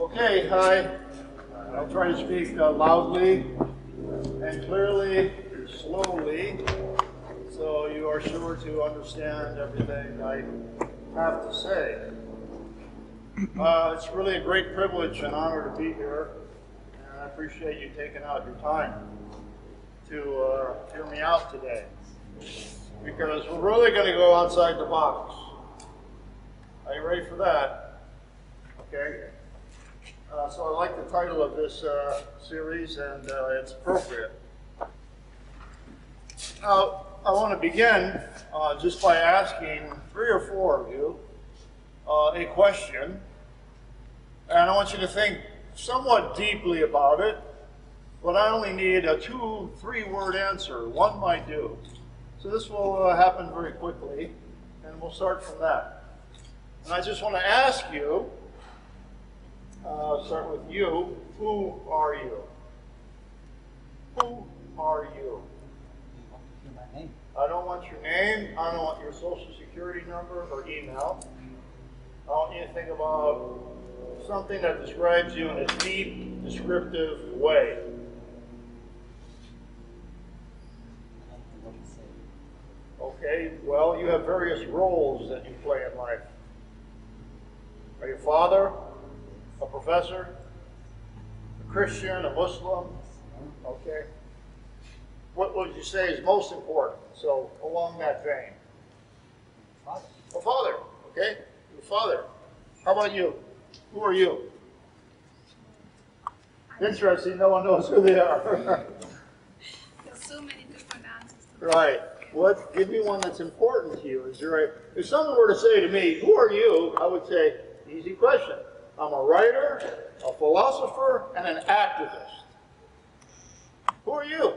Okay, hi. I'll try to speak loudly and clearly, slowly, so you are sure to understand everything I have to say. It's really a great privilege and honor to be here, and I appreciate you taking out your time to hear me out today, because we're really going to go outside the box. Are you ready for that? Okay. So I like the title of this series, and it's appropriate. Now, I want to begin just by asking 3 or 4 of you a question, and I want you to think somewhat deeply about it, but I only need a 2-3 word answer. One might do. So this will happen very quickly, and we'll start from that. And I just want to ask you, start with you. Who are you? Who are you? I don't want your name. I don't want your social security number or email. I want you to think about something that describes you in a deep, descriptive way. Okay, well, you have various roles that you play in life. Are you a father? A professor, a Christian, a Muslim? Okay. What would you say is most important? So, along that vein. Father. A father, okay? You're a father. How about you? Who are you? Interesting, no one knows who they are. There's so many different answers. Right. Give me one that's important to you. If someone were to say to me, who are you? I would say, easy question. I'm a writer, a philosopher, and an activist. Who are you?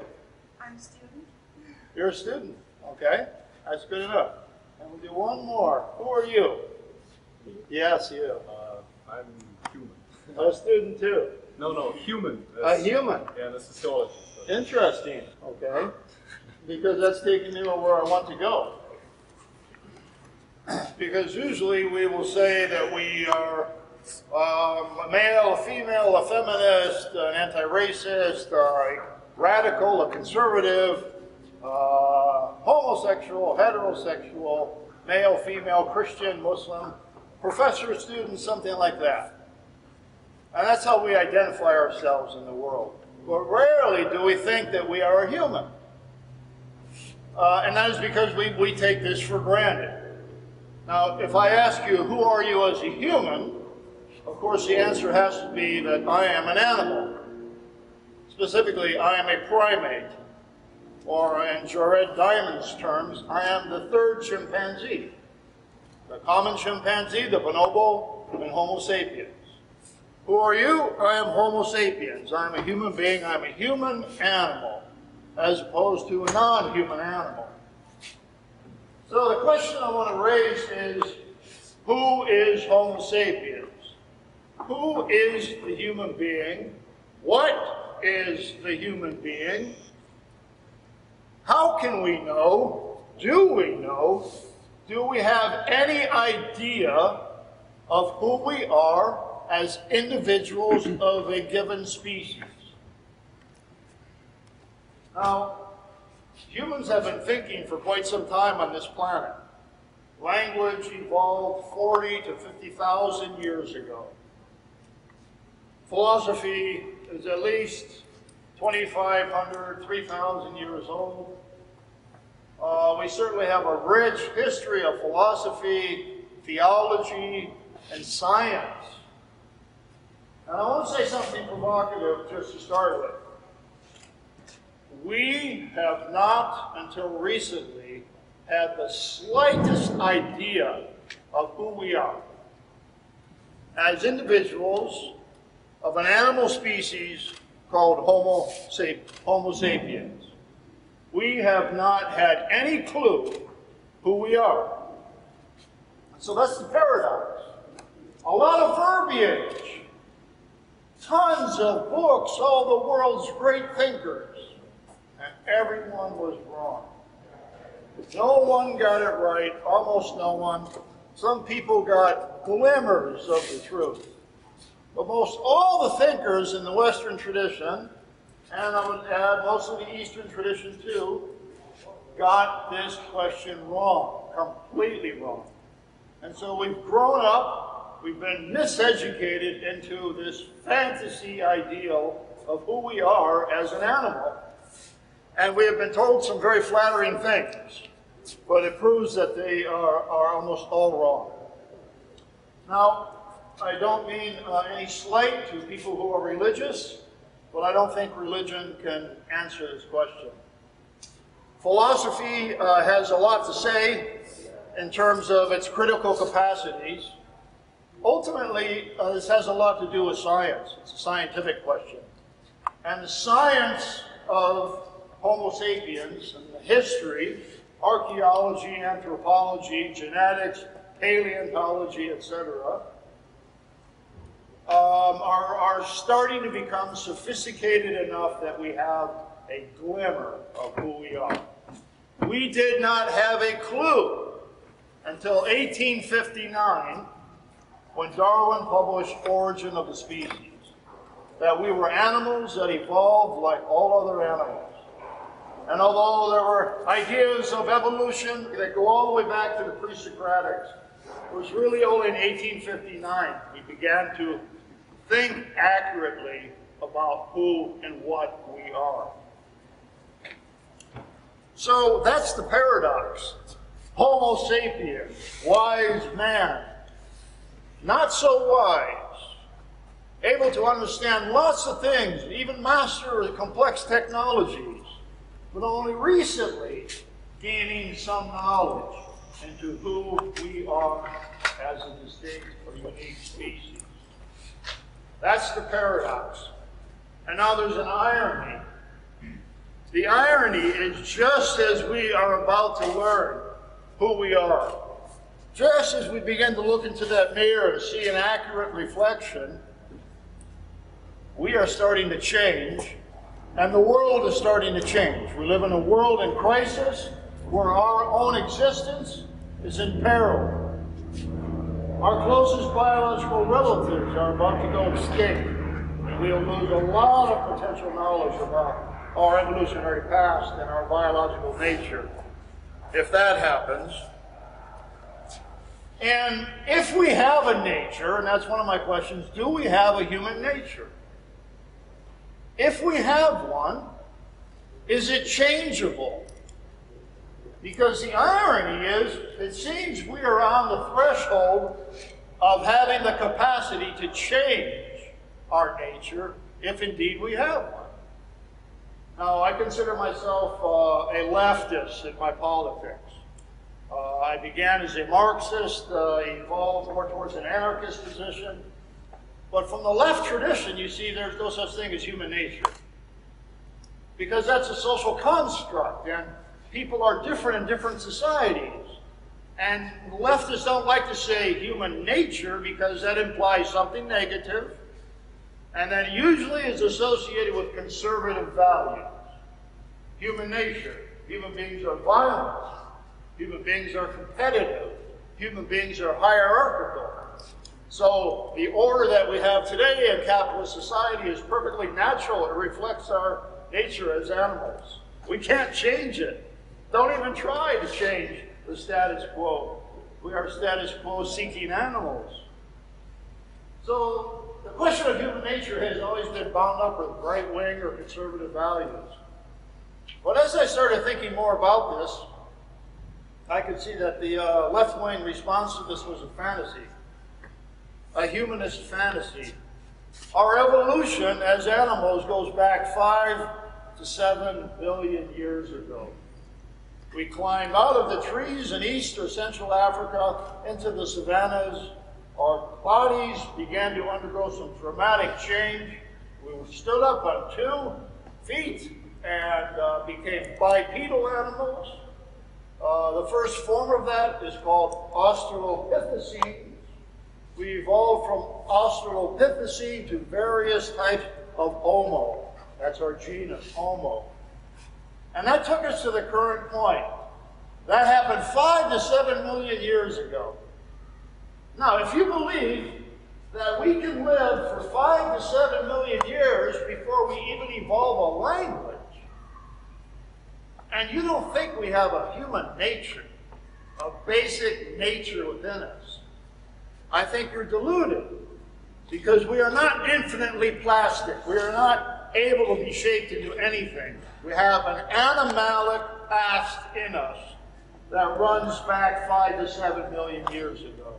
I'm a student. You're a student. Okay, that's good enough. And we'll do one more. Who are you? Yes, you. I'm human. A student too. No, human. A human. Yeah, the sociologist. Interesting. Okay, because that's taking me where I want to go. Because usually we will say that we are a male, a female, a feminist, an anti-racist, a radical, a conservative, homosexual, heterosexual, male, female, Christian, Muslim, professor, student, something like that. And that's how we identify ourselves in the world. But rarely do we think that we are a human. And that is because we take this for granted. Now, if I ask you, who are you as a human? Of course, the answer has to be that I am an animal. Specifically, I am a primate. Or in Jared Diamond's terms, I am the 3rd chimpanzee. The common chimpanzee, the bonobo, and Homo sapiens. Who are you? I am Homo sapiens. I'm a human being. I'm a human animal, as opposed to a non-human animal. So the question I want to raise is, who is Homo sapiens? Who is the human being? What is the human being? How can we know? Do we know? Do we have any idea of who we are as individuals of a given species? Now, humans have been thinking for quite some time on this planet. Language evolved 40 to 50,000 years ago. Philosophy is at least 2,500, 3,000 years old. We certainly have a rich history of philosophy, theology, and science. And I want to say something provocative just to start with. We have not, until recently, had the slightest idea of who we are. As individuals of an animal species called Homo sapiens. We have not had any clue who we are. So that's the paradox. A lot of verbiage, tons of books, all the world's great thinkers, and everyone was wrong. No one got it right, almost no one. Some people got glimmers of the truth. But most all the thinkers in the Western tradition, and I would add most of the Eastern tradition too, got this question wrong, completely wrong. And so we've grown up, we've been miseducated into this fantasy ideal of who we are as an animal. And we have been told some very flattering things, but it proves that they are almost all wrong. Now, I don't mean any slight to people who are religious, but I don't think religion can answer this question. Philosophy has a lot to say in terms of its critical capacities. Ultimately, this has a lot to do with science. It's a scientific question. And the science of Homo sapiens and the history, archaeology, anthropology, genetics, paleontology, etc., are starting to become sophisticated enough that we have a glimmer of who we are. We did not have a clue until 1859, when Darwin published Origin of the Species, that we were animals that evolved like all other animals. And although there were ideas of evolution that go all the way back to the pre-Socratics, it was really only in 1859 we began to think accurately about who and what we are. So that's the paradox. Homo sapiens, wise man, not so wise, able to understand lots of things, even master complex technologies, but only recently gaining some knowledge into who we are as a distinct or unique species. That's the paradox. And now there's an irony. The irony is just as we are about to learn who we are, just as we begin to look into that mirror and see an accurate reflection, we are starting to change, and the world is starting to change. We live in a world in crisis where our own existence is in peril. Our closest biological relatives are about to go extinct, and we'll lose a lot of potential knowledge about our evolutionary past and our biological nature if that happens. And if we have a nature, and that's one of my questions, do we have a human nature? If we have one, is it changeable? Because the irony is, it seems we are on the threshold of having the capacity to change our nature, if indeed we have one. Now, I consider myself a leftist in my politics. I began as a Marxist, evolved more towards an anarchist position. But from the left tradition, you see there's no such thing as human nature. Because that's a social construct, and people are different in different societies. And leftists don't like to say human nature because that implies something negative, and that usually is associated with conservative values. Human nature. Human beings are violent. Human beings are competitive. Human beings are hierarchical. So the order that we have today in capitalist society is perfectly natural. It reflects our nature as animals. We can't change it. Don't even try to change the status quo. We are status quo seeking animals. So the question of human nature has always been bound up with right-wing or conservative values. But as I started thinking more about this, I could see that the left-wing response to this was a fantasy, a humanist fantasy. Our evolution as animals goes back 5 to 7 billion years ago. We climbed out of the trees in East or Central Africa into the savannas. Our bodies began to undergo some dramatic change. We stood up on 2 feet and became bipedal animals. The first form of that is called Australopithecines. We evolved from Australopithecine to various types of Homo. That's our genus, Homo. And that took us to the current point. That happened 5 to 7 million years ago. Now, if you believe that we can live for 5 to 7 million years before we even evolve a language. And you don't think we have a human nature, a basic nature within us. I think you're deluded, because we are not infinitely plastic. We are not able to be shaped into anything. We have an animalic past in us that runs back 5 to 7 million years ago.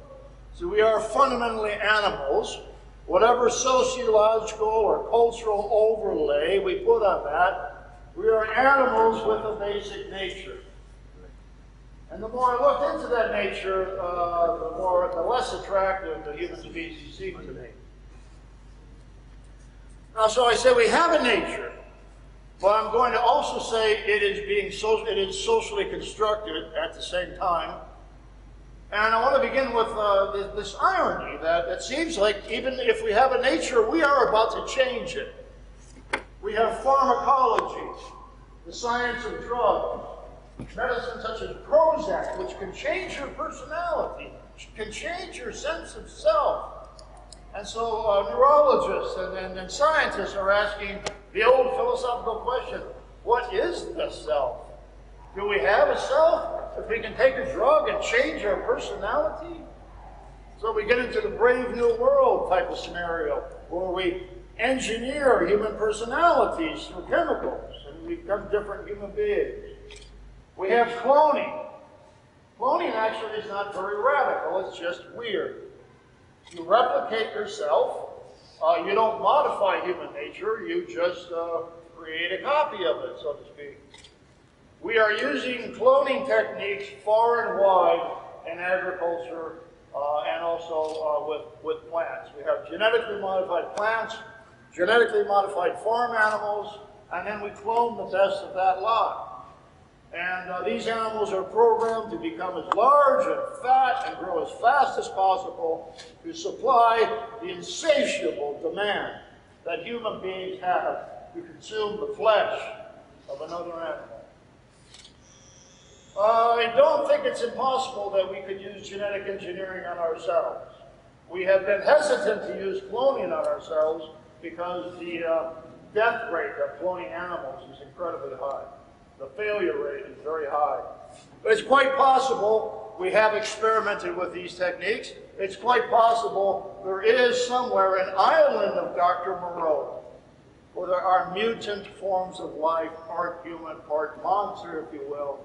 So we are fundamentally animals. Whatever sociological or cultural overlay we put on that, we are animals with a basic nature. And the more I looked into that nature, the less attractive the human species seemed to me. Now, so I say we have a nature, but I'm going to also say it is socially constructed at the same time. And I want to begin with this irony that it seems like even if we have a nature, we are about to change it. We have pharmacology, the science of drugs, medicine such as Prozac, which can change your personality, can change your sense of self. And so neurologists and scientists are asking the old philosophical question, what is the self? Do we have a self? If we can take a drug and change our personality? So we get into the Brave New World type of scenario, where we engineer human personalities through chemicals, and we become different human beings. We have cloning. Cloning actually is not very radical, it's just weird. You replicate yourself. You don't modify human nature, you just create a copy of it, so to speak. We are using cloning techniques far and wide in agriculture and also with plants. We have genetically modified plants, genetically modified farm animals, and then we clone the best of that lot. And these animals are programmed to become as large and fat and grow as fast as possible to supply the insatiable demand that human beings have to consume the flesh of another animal. I don't think it's impossible that we could use genetic engineering on ourselves. We have been hesitant to use cloning on ourselves because the death rate of cloning animals is incredibly high. The failure rate is very high. But it's quite possible, we have experimented with these techniques, it's quite possible there is somewhere an island of Dr. Moreau where there are mutant forms of life, part human, part monster, if you will.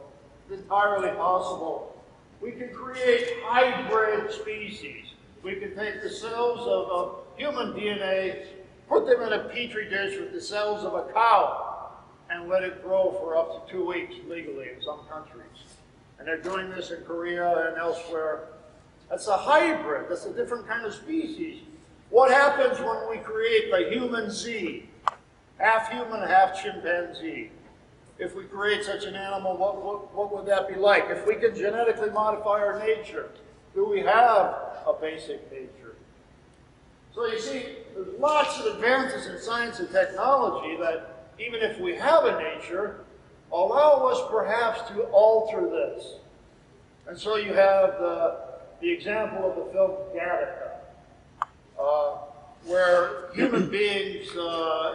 It's entirely possible. We can create hybrid species. We can take the cells of human DNA, put them in a petri dish with the cells of a cow, and let it grow for up to 2 weeks legally in some countries. And they're doing this in Korea and elsewhere. That's a hybrid. That's a different kind of species. What happens when we create the human Z? Half human, half chimpanzee. If we create such an animal, what would that be like? If we can genetically modify our nature, do we have a basic nature? So you see, there's lots of advances in science and technology that even if we have a nature, allow us perhaps to alter this. And so you have the example of the film Gattaca, where human beings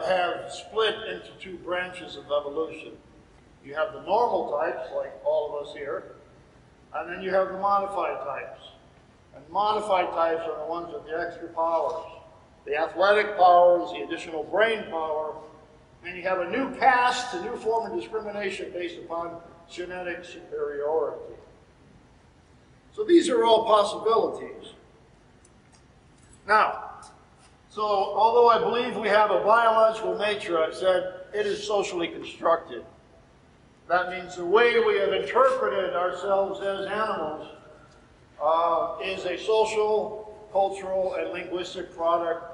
have split into 2 branches of evolution. You have the normal types, like all of us here, and then you have the modified types. And modified types are the ones with the extra powers, the athletic powers, the additional brain power. And you have a new caste, a new form of discrimination based upon genetic superiority. So these are all possibilities. Now, so although I believe we have a biological nature, I've said it is socially constructed. That means the way we have interpreted ourselves as animals is a social, cultural, and linguistic product.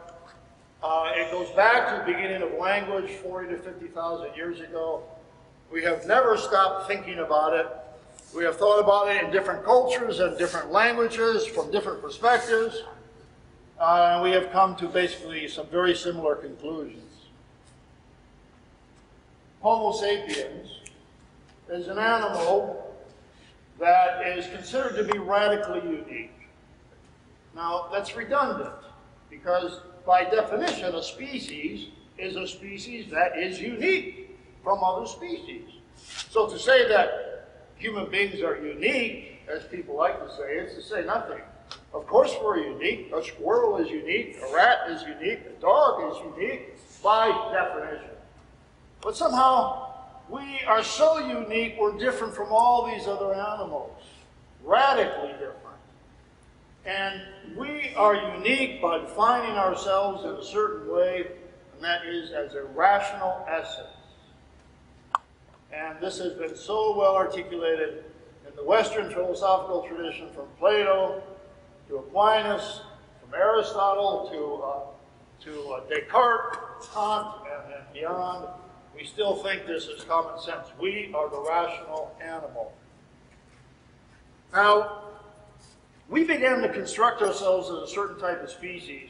It goes back to the beginning of language 40 to 50,000 years ago. We have never stopped thinking about it. We have thought about it in different cultures and different languages from different perspectives. And we have come to basically some very similar conclusions. Homo sapiens is an animal that is considered to be radically unique. Now, that's redundant. Because by definition, a species is a species that is unique from other species. So to say that human beings are unique, as people like to say, it's to say nothing. Of course we're unique. A squirrel is unique. A rat is unique. A dog is unique by definition. But somehow we are so unique, we're different from all these other animals. Radically different. And we are unique by defining ourselves in a certain way, and that is as a rational essence. And this has been so well articulated in the Western philosophical tradition, from Plato to Aquinas, from Aristotle to Descartes, Kant, and beyond. We still think this is common sense. We are the rational animal. Now, we began to construct ourselves as a certain type of species,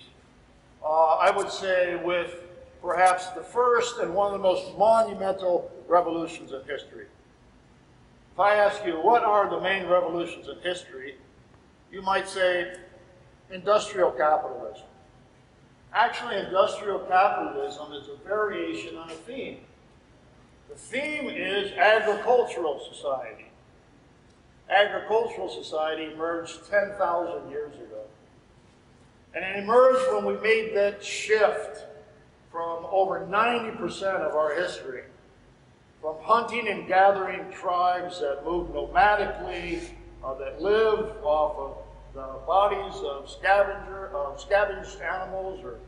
I would say, with perhaps the first and one of the most monumental revolutions in history. If I ask you, what are the main revolutions in history, you might say industrial capitalism. Actually, industrial capitalism is a variation on a theme. The theme is agricultural society. Agricultural society emerged 10,000 years ago. And it emerged when we made that shift from over 90% of our history, from hunting and gathering tribes that moved nomadically, that lived off of the bodies of scavenged animals or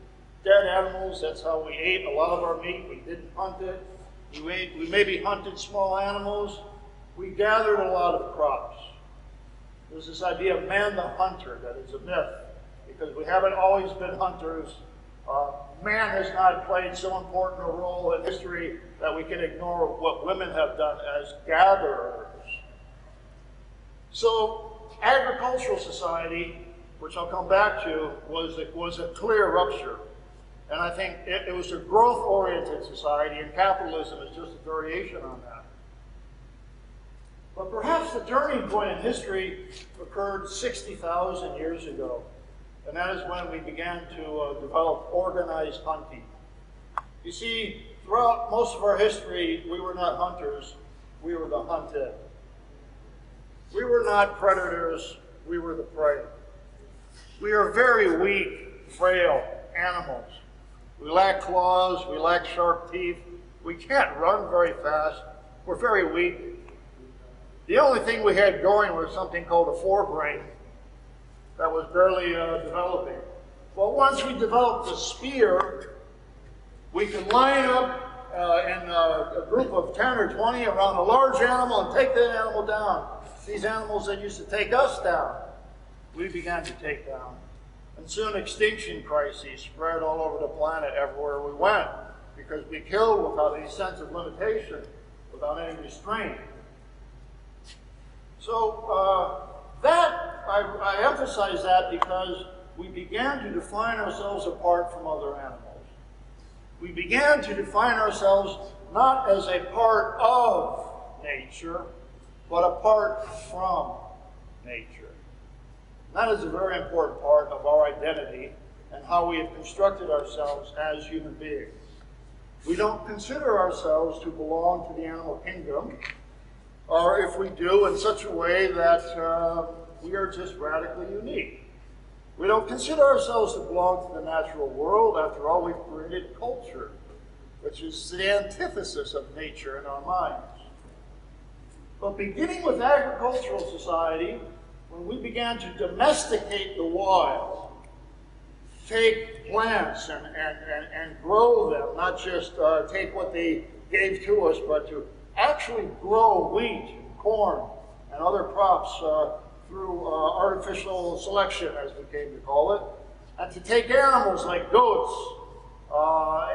dead animals. That's how we ate a lot of our meat. We didn't hunt it. We maybe hunted small animals. We gathered a lot of crops. There's this idea of man the hunter that is a myth, because we haven't always been hunters. Man has not played so important a role in history that we can ignore what women have done as gatherers. So agricultural society, which I'll come back to, was a clear rupture. And I think it was a growth-oriented society, and capitalism is just a variation on that. But perhaps the turning point in history occurred 60,000 years ago, and that is when we began to develop organized hunting. You see, throughout most of our history, we were not hunters, we were the hunted. We were not predators, we were the prey. We are very weak, frail animals. We lack claws, we lack sharp teeth, we can't run very fast, we're very weak. The only thing we had going was something called a forebrain that was barely developing. Well, once we developed the spear, we could line up in a group of 10 or 20 around a large animal and take that animal down. These animals that used to take us down, we began to take down. And soon extinction crises spread all over the planet everywhere we went, because we killed without any sense of limitation, without any restraint. So I emphasize that because we began to define ourselves apart from other animals. We began to define ourselves not as a part of nature, but apart from nature. That is a very important part of our identity and how we have constructed ourselves as human beings. We don't consider ourselves to belong to the animal kingdom, or if we do, in such a way that we are just radically unique. We don't consider ourselves to belong to the natural world. After all, we've created culture, which is the antithesis of nature in our minds. But beginning with agricultural society, when we began to domesticate the wild, take plants and grow them, not just take what they gave to us, but to actually grow wheat, corn, and other crops through artificial selection, as we came to call it, and to take animals like goats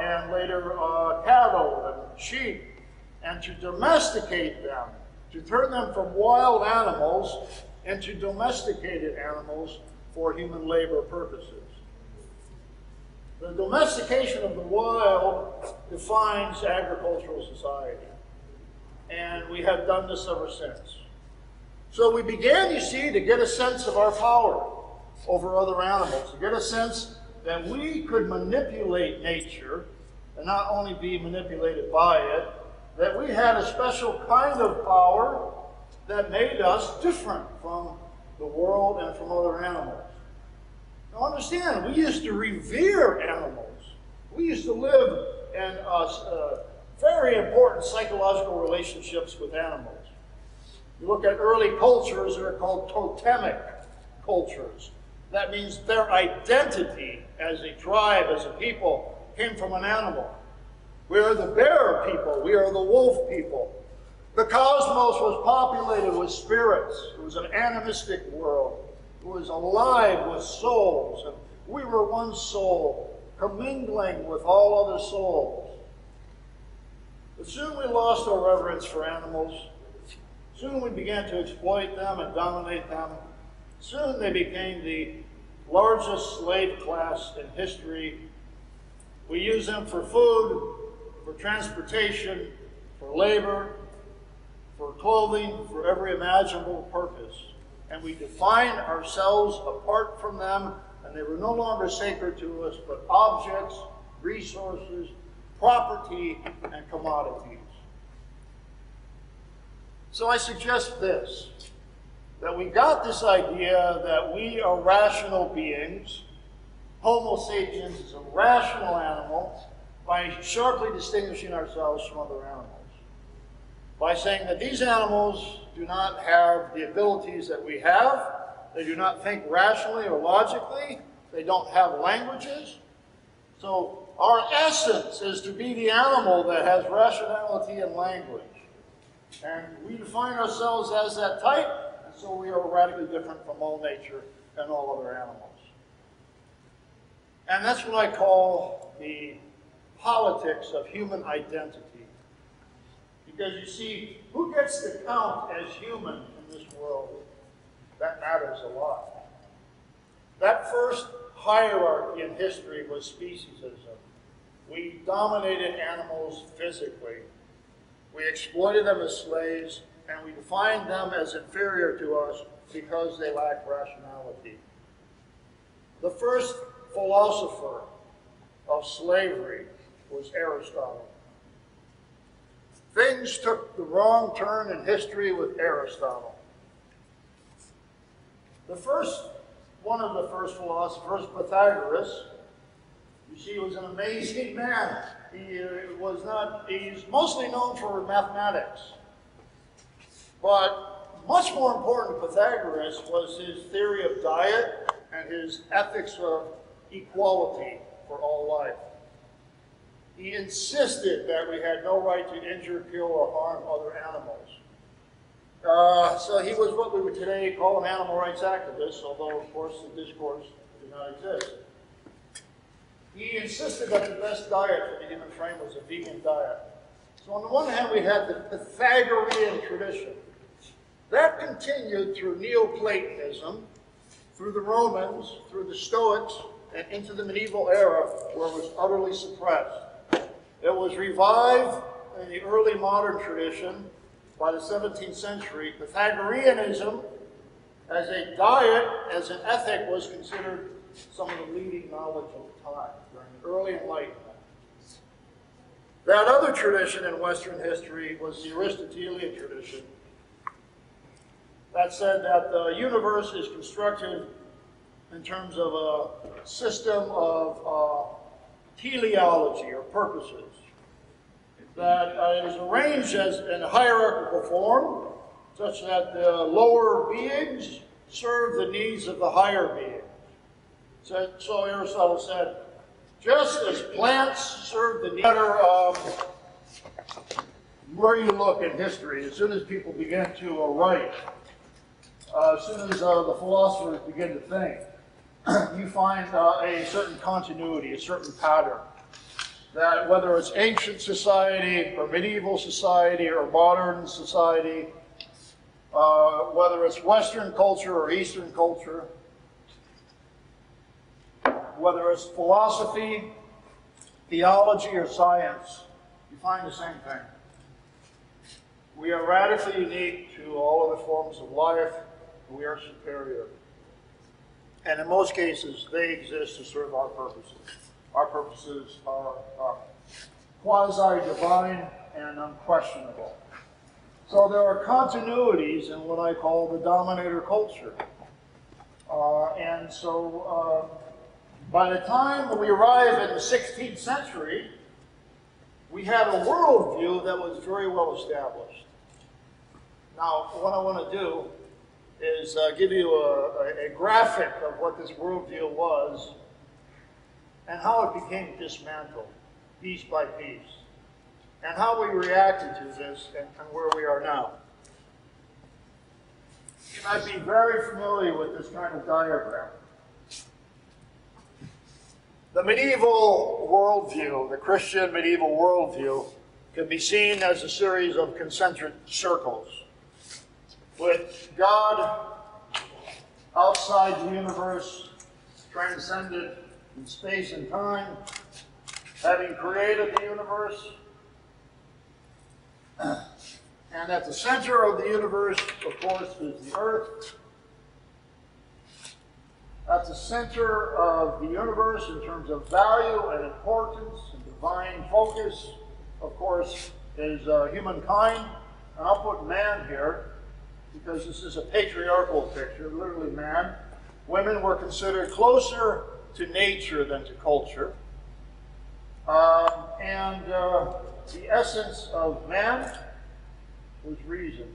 and later cattle and sheep, and to domesticate them, to turn them from wild animals into domesticated animals for human labor purposes. The domestication of the wild defines agricultural society, and we have done this ever since. So we began, you see, to get a sense of our power over other animals, to get a sense that we could manipulate nature and not only be manipulated by it, that we had a special kind of power that made us different from the world and from other animals. Now understand, we used to revere animals. We used to live in very important psychological relationships with animals. You look at early cultures, they're called totemic cultures. That means their identity as a tribe, as a people, came from an animal. We are the bear people. We are the wolf people. The cosmos was populated with spirits. It was an animistic world. It was alive with souls. And we were one soul, commingling with all other souls. But soon we lost our reverence for animals. Soon we began to exploit them and dominate them. Soon they became the largest slave class in history. We use them for food, for transportation, for labor, for clothing, for every imaginable purpose. And we define ourselves apart from them, and they were no longer sacred to us, but objects, resources, property, and commodities. So I suggest this, that we got this idea that we are rational beings. Homo sapiens is a rational animal by sharply distinguishing ourselves from other animals. By saying that these animals do not have the abilities that we have, they do not think rationally or logically, they don't have languages. So our essence is to be the animal that has rationality and language. And we define ourselves as that type, and so we are radically different from all nature and all other animals. And that's what I call the politics of human identity. Because you see, who gets to count as human in this world? That matters a lot. That first hierarchy in history was speciesism. We dominated animals physically. We exploited them as slaves, and we defined them as inferior to us because they lacked rationality. The first philosopher of slavery was Aristotle. Things took the wrong turn in history with Aristotle. One of the first philosophers, Pythagoras, you see, was an amazing man. He's mostly known for mathematics. But much more important to Pythagoras was his theory of diet and his ethics of equality for all life. He insisted that we had no right to injure, kill, or harm other animals. So he was what we would today call an animal rights activist, although, of course, the discourse did not exist. He insisted that the best diet for the human frame was a vegan diet. So on the one hand, we had the Pythagorean tradition. That continued through Neoplatonism, through the Romans, through the Stoics, and into the medieval era, where it was utterly suppressed. It was revived in the early modern tradition by the 17th century. Pythagoreanism, as a diet, as an ethic, was considered some of the leading knowledge of the time, during the early Enlightenment. That other tradition in Western history was the Aristotelian tradition. That said that the universe is constructed in terms of a system of teleology, or purposes, that is arranged as in a hierarchical form, such that the lower beings serve the needs of the higher beings. So Aristotle said, just as plants serve the needs, no matter where you look in history, as soon as people begin to write, as soon as the philosophers begin to think, you find a certain continuity, a certain pattern. That whether it's ancient society, or medieval society, or modern society, whether it's Western culture or Eastern culture, whether it's philosophy, theology, or science, you find the same thing. We are radically unique to all other forms of life, and we are superior. And in most cases, they exist to serve our purposes. Our purposes are quasi-divine and unquestionable. So there are continuities in what I call the dominator culture. And so by the time we arrive in the 16th century, we had a worldview that was very well established. Now, what I want to do is give you a graphic of what this worldview was and how it became dismantled, piece by piece, and how we reacted to this and where we are now. You might be very familiar with this kind of diagram. The medieval worldview, the Christian medieval worldview, can be seen as a series of concentric circles, with God outside the universe, transcended in space and time, having created the universe, and at the center of the universe, of course, is the earth. At the center of the universe in terms of value and importance and divine focus, of course, is humankind. And I'll put man here because this is a patriarchal picture, literally man. Women were considered closer to nature than to culture. The essence of man was reason.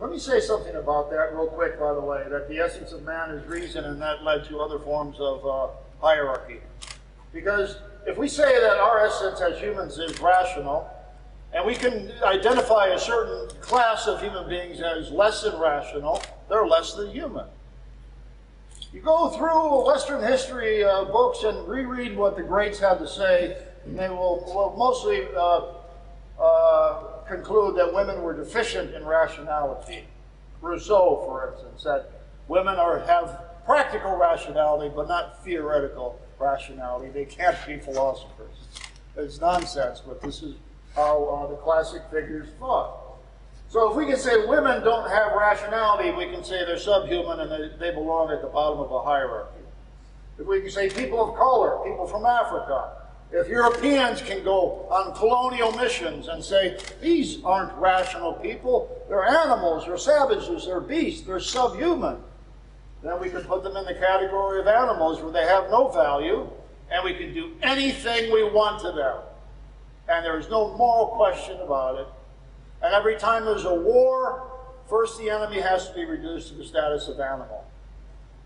Let me say something about that real quick, by the way, that the essence of man is reason, and that led to other forms of hierarchy. Because if we say that our essence as humans is rational, and we can identify a certain class of human beings as less than rational, they're less than human. You go through Western history books and reread what the greats had to say, and they will mostly conclude that women were deficient in rationality. Rousseau, for instance, said women have practical rationality, but not theoretical rationality. They can't be philosophers. It's nonsense, but this is how the classic figures thought. So if we can say women don't have rationality, we can say they're subhuman and they belong at the bottom of a hierarchy. If we can say people of color, people from Africa, if Europeans can go on colonial missions and say, these aren't rational people, they're animals, they're savages, they're beasts, they're subhuman, then we can put them in the category of animals where they have no value, and we can do anything we want to them. And there's no moral question about it. And every time there's a war, first the enemy has to be reduced to the status of animal.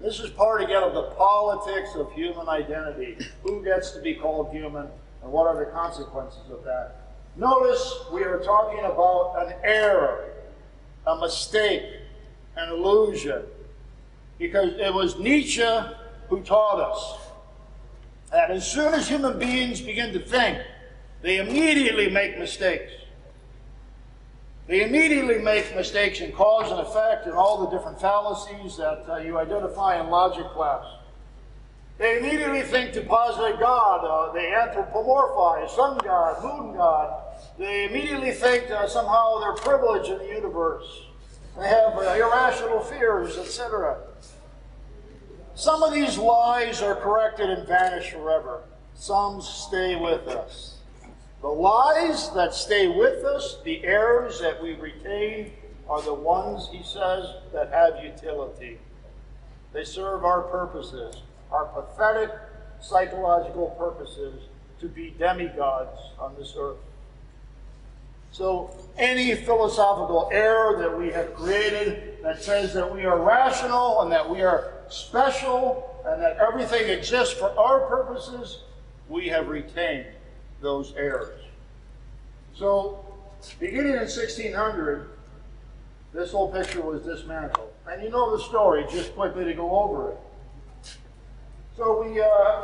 This is part, again, of the politics of human identity. Who gets to be called human, and what are the consequences of that? Notice we are talking about an error, a mistake, an illusion. Because it was Nietzsche who taught us that as soon as human beings begin to think, they immediately make mistakes. They immediately make mistakes in cause and effect and all the different fallacies that you identify in logic class. They immediately think to posit God. They anthropomorphize sun god, moon god. They immediately think somehow they're privileged in the universe. They have irrational fears, etc. Some of these lies are corrected and vanish forever. Some stay with us. The lies that stay with us, the errors that we retain, are the ones, he says, that have utility. They serve our purposes, our pathetic psychological purposes, to be demigods on this earth. So any philosophical error that we have created that says that we are rational and that we are special and that everything exists for our purposes, we have retained those errors. So, beginning in 1600, this whole picture was dismantled. And you know the story, just quickly to go over it. So we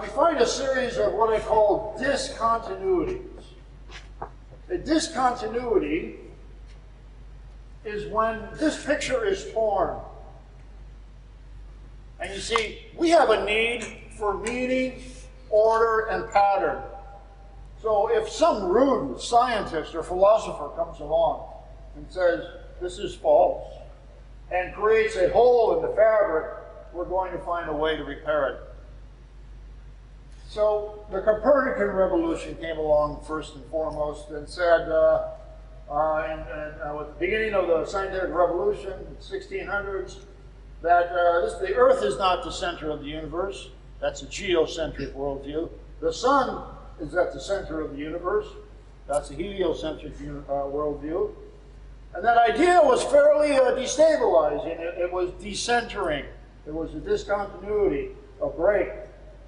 find a series of what I call discontinuities. A discontinuity is when this picture is torn. And you see, we have a need for meaning, order, and pattern. So if some rude scientist or philosopher comes along and says, this is false, and creates a hole in the fabric, we're going to find a way to repair it. So the Copernican revolution came along first and foremost and said, with the beginning of the scientific revolution, in the 1600s, that the Earth is not the center of the universe. That's a geocentric worldview. The sun is at the center of the universe. That's a heliocentric worldview. And that idea was fairly destabilizing. It was decentering. There was a discontinuity, a break.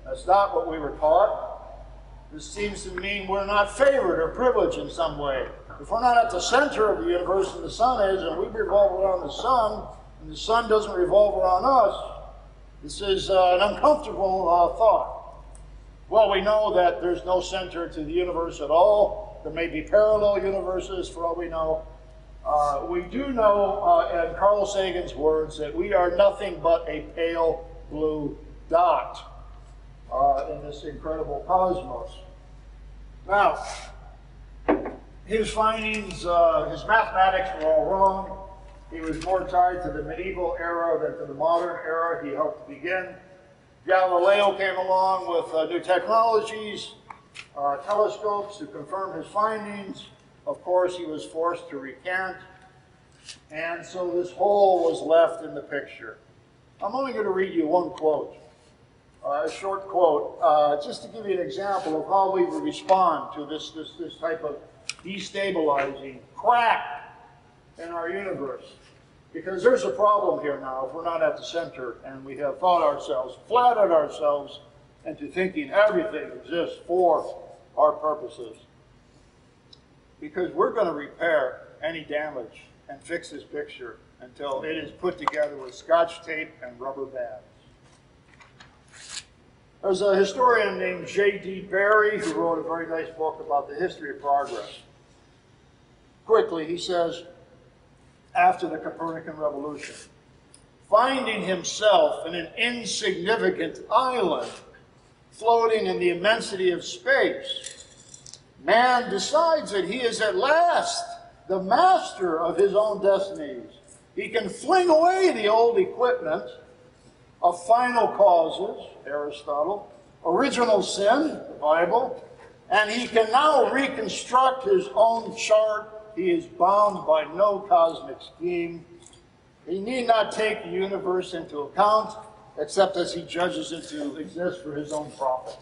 That's not what we were taught. This seems to mean we're not favored or privileged in some way. If we're not at the center of the universe and the sun is, and we revolve around the sun, and the sun doesn't revolve around us, this is an uncomfortable thought. Well, we know that there's no center to the universe at all. There may be parallel universes, for all we know. We do know, in Carl Sagan's words, that we are nothing but a pale blue dot in this incredible cosmos. Now, his findings, his mathematics were all wrong. He was more tied to the medieval era than to the modern era he helped begin. Galileo came along with new technologies, telescopes to confirm his findings. Of course, he was forced to recant. And so this hole was left in the picture. I'm only going to read you one quote, a short quote, just to give you an example of how we would respond to this type of destabilizing crack in our universe. Because there's a problem here now if we're not at the center and we have thought ourselves, flattered ourselves into thinking everything exists for our purposes. Because we're going to repair any damage and fix this picture until it is put together with Scotch tape and rubber bands. There's a historian named J.D. Barrie who wrote a very nice book about the history of progress. Quickly, he says, after the Copernican revolution, finding himself in an insignificant island floating in the immensity of space, man decides that he is at last the master of his own destinies. He can fling away the old equipment of final causes, Aristotle, original sin, the Bible, and he can now reconstruct his own chart. He is bound by no cosmic scheme. He need not take the universe into account, except as he judges it to exist for his own profit.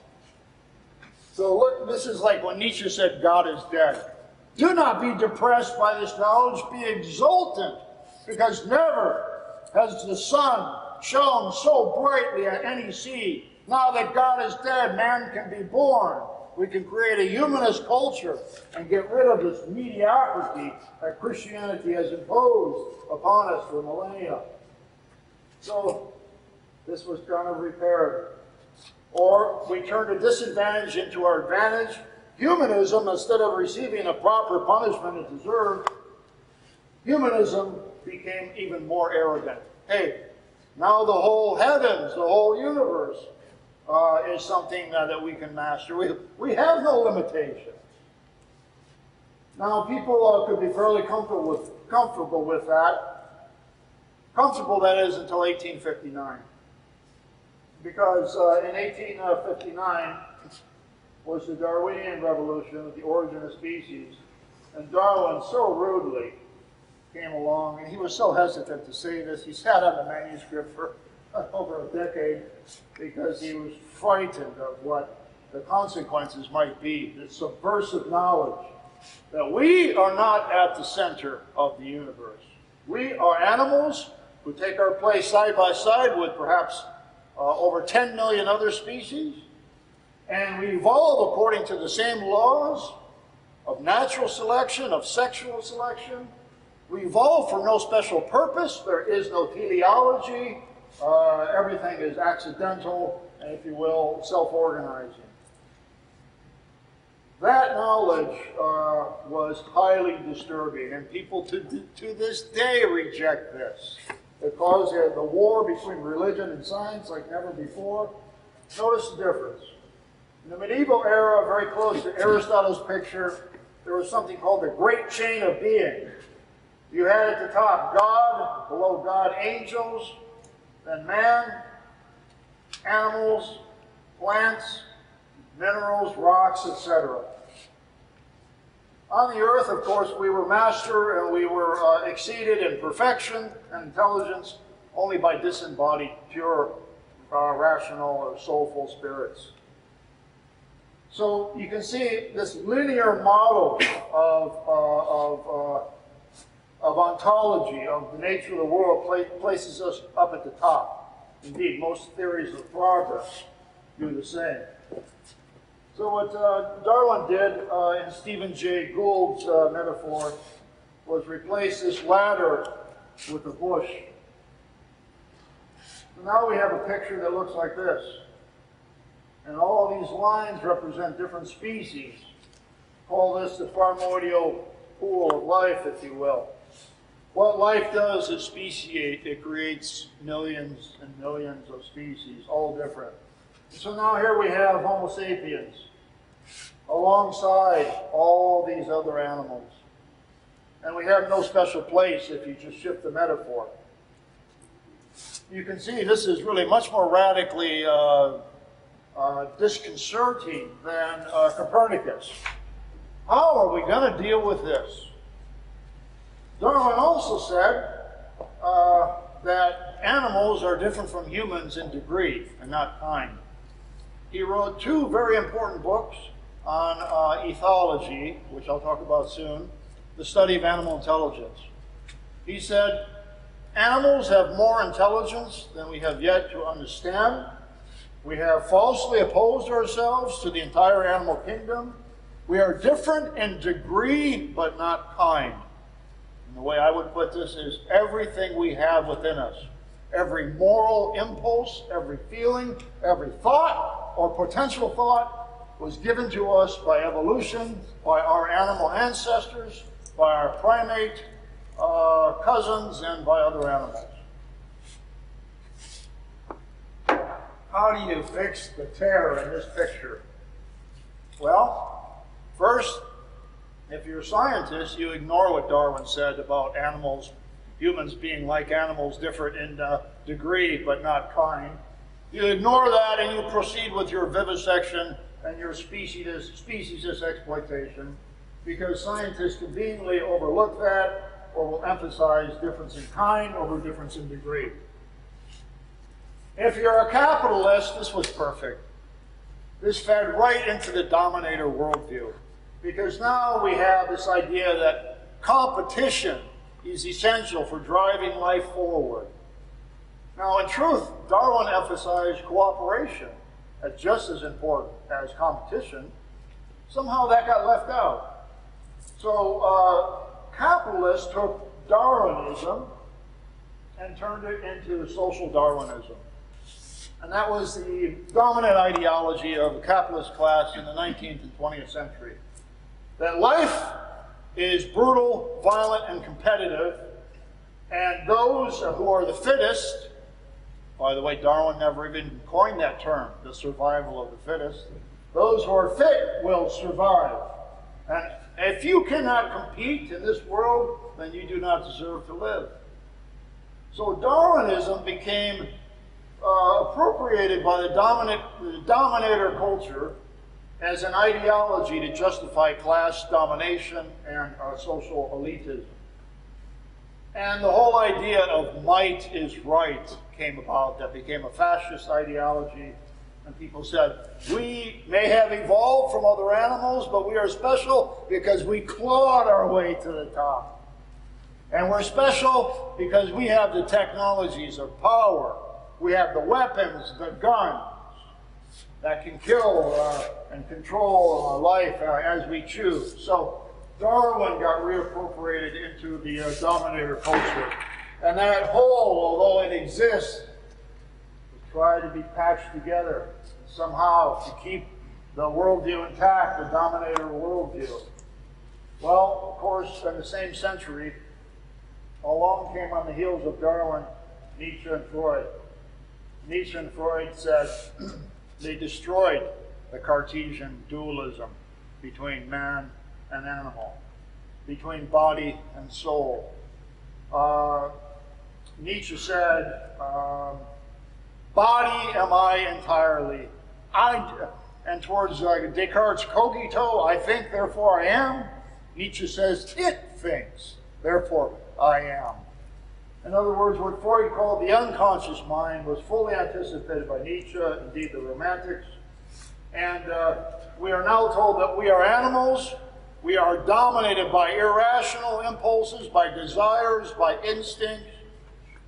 So look, this is like when Nietzsche said, God is dead. Do not be depressed by this knowledge, be exultant, because never has the sun shone so brightly at any sea. Now that God is dead, man can be born. We can create a humanist culture and get rid of this mediocrity that Christianity has imposed upon us for millennia. So this was kind of repaired. Or we turned a disadvantage into our advantage. Humanism, instead of receiving a proper punishment it deserved, humanism became even more arrogant. Hey, now the whole heavens, the whole universe is something that we can master. We have no limitations. Now people could be fairly comfortable with that. Comfortable, that is, until 1859. Because in 1859 was the Darwinian revolution with the origin of species. And Darwin so rudely came along, and he was so hesitant to say this. He sat on the manuscript for over a decade because he was frightened of what the consequences might be, the subversive knowledge that we are not at the center of the universe. We are animals who take our place side by side with perhaps over 10 million other species, and we evolve according to the same laws of natural selection, of sexual selection. We evolve for no special purpose. There is no teleology. Everything is accidental, and, if you will, self-organizing. That knowledge was highly disturbing, and people to this day reject this. It caused the war between religion and science like never before. Notice the difference. In the medieval era, very close to Aristotle's picture, there was something called the Great Chain of Being. You had at the top God, below God angels, then man, animals, plants, minerals, rocks, etc. On the earth, of course, we were master and we were exceeded in perfection and intelligence only by disembodied, pure, rational, or soulful spirits. So you can see this linear model of ontology, of the nature of the world, places us up at the top. Indeed, most theories of progress do the same. So what Darwin did in Stephen Jay Gould's metaphor was replace this ladder with a bush. So now we have a picture that looks like this. And all these lines represent different species. Call this the primordial pool of life, if you will. What life does is speciate. It creates millions and millions of species, all different. So now here we have Homo sapiens alongside all these other animals. And we have no special place if you just shift the metaphor. You can see this is really much more radically disconcerting than Copernicus. How are we going to deal with this? Darwin also said that animals are different from humans in degree and not kind. He wrote two very important books on ethology, which I'll talk about soon, the study of animal intelligence. He said, animals have more intelligence than we have yet to understand. We have falsely opposed ourselves to the entire animal kingdom. We are different in degree, but not kind. And the way I would put this is everything we have within us, every moral impulse, every feeling, every thought or potential thought was given to us by evolution, by our animal ancestors, by our primate cousins, and by other animals. How do you fix the tear in this picture? Well, first, if you're a scientist, you ignore what Darwin said about animals, humans being like animals, different in degree but not kind. You ignore that and you proceed with your vivisection and your speciesist exploitation, because scientists conveniently overlook that or will emphasize difference in kind over difference in degree. If you're a capitalist, this was perfect. This fed right into the dominator worldview, because now we have this idea that competition is essential for driving life forward. Now, in truth, Darwin emphasized cooperation as just as important as competition. Somehow that got left out. So capitalists took Darwinism and turned it into social Darwinism. And that was the dominant ideology of the capitalist class in the 19th and 20th century. That life is brutal, violent, and competitive, and those who are the fittest, by the way, Darwin never even coined that term, the survival of the fittest, those who are fit will survive. And if you cannot compete in this world, then you do not deserve to live. So Darwinism became appropriated by the dominator culture as an ideology to justify class domination and social elitism. And the whole idea of might is right came about. That became a fascist ideology. And people said, we may have evolved from other animals, but we are special because we clawed our way to the top. And we're special because we have the technologies of power. We have the weapons, the guns, that can kill and control our life as we choose. So Darwin got reappropriated into the dominator culture. And that whole, although it exists, was tried to be patched together somehow to keep the worldview intact, the dominator worldview. Well, of course, in the same century, along came on the heels of Darwin, Nietzsche and Freud. Nietzsche and Freud said they destroyed the Cartesian dualism between man and animal, between body and soul, Nietzsche said, body am I entirely. And towards Descartes' cogito, I think, therefore I am. Nietzsche says, it thinks, therefore I am. In other words, what Freud called the unconscious mind was fully anticipated by Nietzsche, indeed the Romantics. And we are now told that we are animals. We are dominated by irrational impulses, by desires, by instincts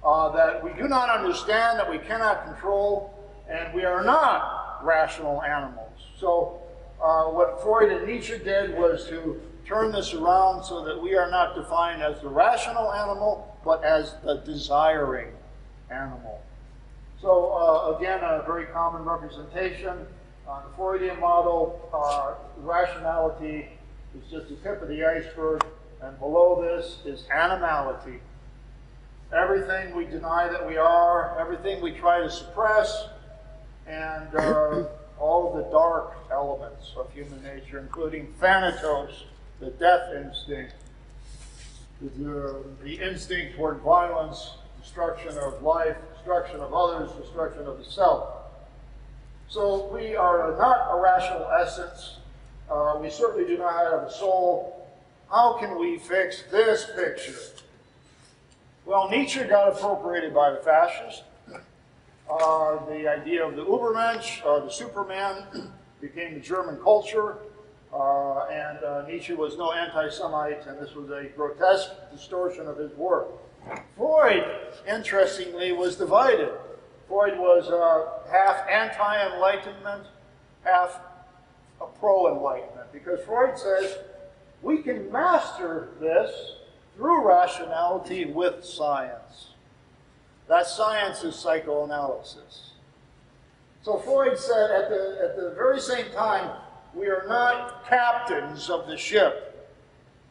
that we do not understand, that we cannot control, and we are not rational animals. So what Freud and Nietzsche did was to turn this around so that we are not defined as the rational animal, but as the desiring animal. So again, a very common representation. The Freudian model, rationality is just the tip of the iceberg, and below this is animality. Everything we deny that we are, everything we try to suppress, and all the dark elements of human nature, including thanatos, the death instinct, the instinct toward violence, destruction of life, destruction of others, destruction of the self. So we are not a rational essence. We certainly do not have a soul. How can we fix this picture? Well, Nietzsche got appropriated by the fascists. The idea of the Übermensch, the Superman, became the German culture. And Nietzsche was no anti-Semite, and this was a grotesque distortion of his work. Freud, interestingly, was divided. Freud was half anti-enlightenment, half pro-enlightenment, because Freud says we can master this through rationality with science. That science is psychoanalysis. So Freud said at the very same time, we are not captains of the ship.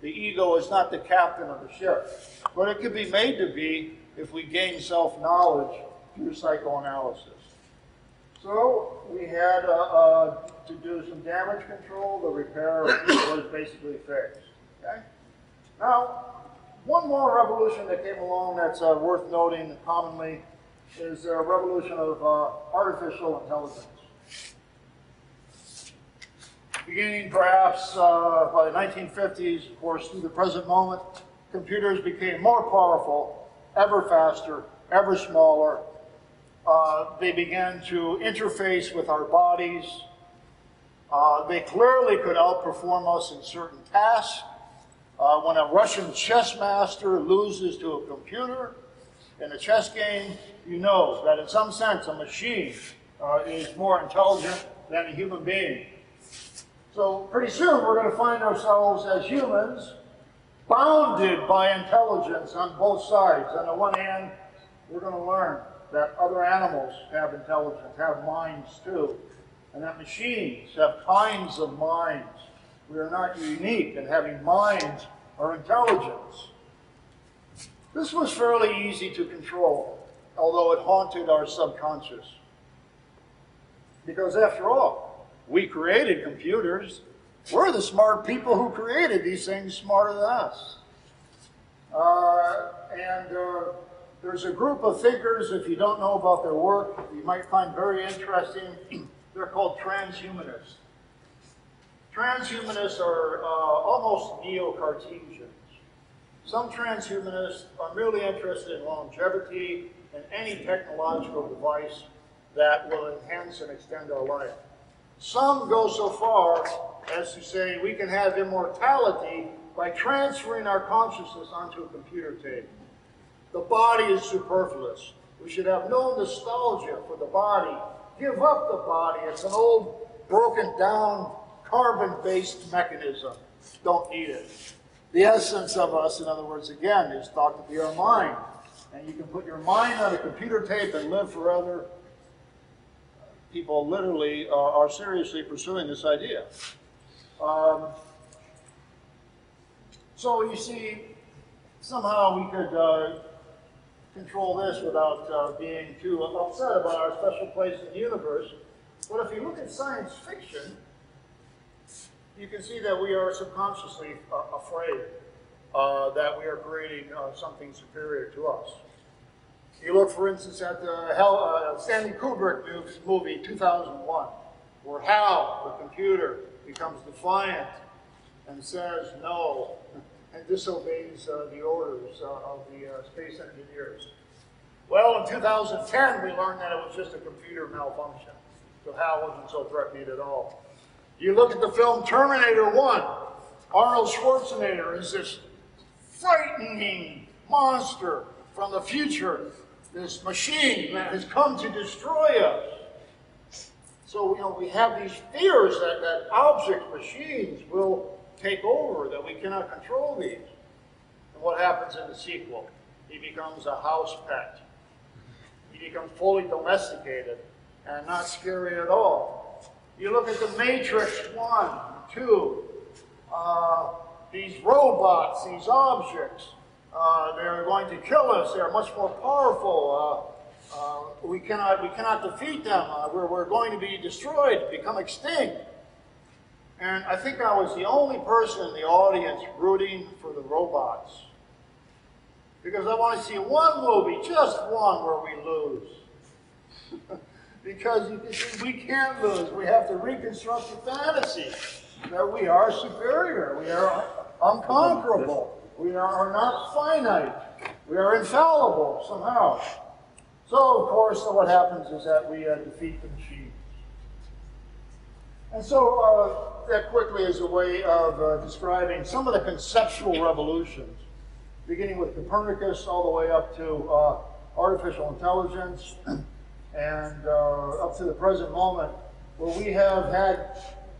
The ego is not the captain of the ship. But it could be made to be if we gain self-knowledge through psychoanalysis. So we had to do some damage control. The repair was basically fixed. Okay? Now, one more revolution that came along that's worth noting commonly is the revolution of artificial intelligence. Beginning perhaps by the 1950s, of course, through the present moment, computers became more powerful, ever faster, ever smaller. They began to interface with our bodies. They clearly could outperform us in certain tasks. When a Russian chess master loses to a computer in a chess game, you know that in some sense a machine is more intelligent than a human being. So pretty soon we're going to find ourselves as humans bounded by intelligence on both sides. On the one hand, we're going to learn that other animals have intelligence, have minds too, and that machines have kinds of minds. We are not unique in having minds or intelligence. This was fairly easy to control, although it haunted our subconscious. Because after all, we created computers. We're the smart people who created these things smarter than us. There's a group of thinkers, if you don't know about their work, you might find very interesting. They're called transhumanists. Transhumanists are almost neo-Cartesians. Some transhumanists are merely interested in longevity and any technological device that will enhance and extend our life. Some go so far as to say we can have immortality by transferring our consciousness onto a computer tape. The body is superfluous. We should have no nostalgia for the body. Give up the body. It's an old, broken down, carbon-based mechanism. Don't need it. The essence of us, in other words, again, is thought to be our mind. And you can put your mind on a computer tape and live forever. People literally are seriously pursuing this idea. So you see, somehow we could control this without being too upset about our special place in the universe. But if you look at science fiction, you can see that we are subconsciously afraid. that we are creating something superior to us. You look, for instance, at the Stanley Kubrick movie 2001, where Hal, the computer, becomes defiant and says no and disobeys the orders of the space engineers. Well, in 2010, we learned that it was just a computer malfunction, so Hal wasn't so threatening at all. You look at the film Terminator 1, Arnold Schwarzenegger is this frightening monster from the future, this machine that has come to destroy us. So, we have these fears that object machines will take over, that we cannot control these. And what happens in the sequel? He becomes a house pet. He becomes fully domesticated and not scary at all. You look at the Matrix 1, 2, these robots, these objects, they're going to kill us. They're much more powerful. We cannot defeat them. We're going to be destroyed, become extinct. And I think I was the only person in the audience rooting for the robots. Because I want to see one movie, just one, where we lose. Because we can't lose. We have to reconstruct the fantasy that we are superior. We are unconquerable. We are not finite. We are infallible somehow. So, of course, what happens is that we defeat the machines. And so that quickly is a way of describing some of the conceptual revolutions, beginning with Copernicus all the way up to artificial intelligence and up to the present moment, where we have had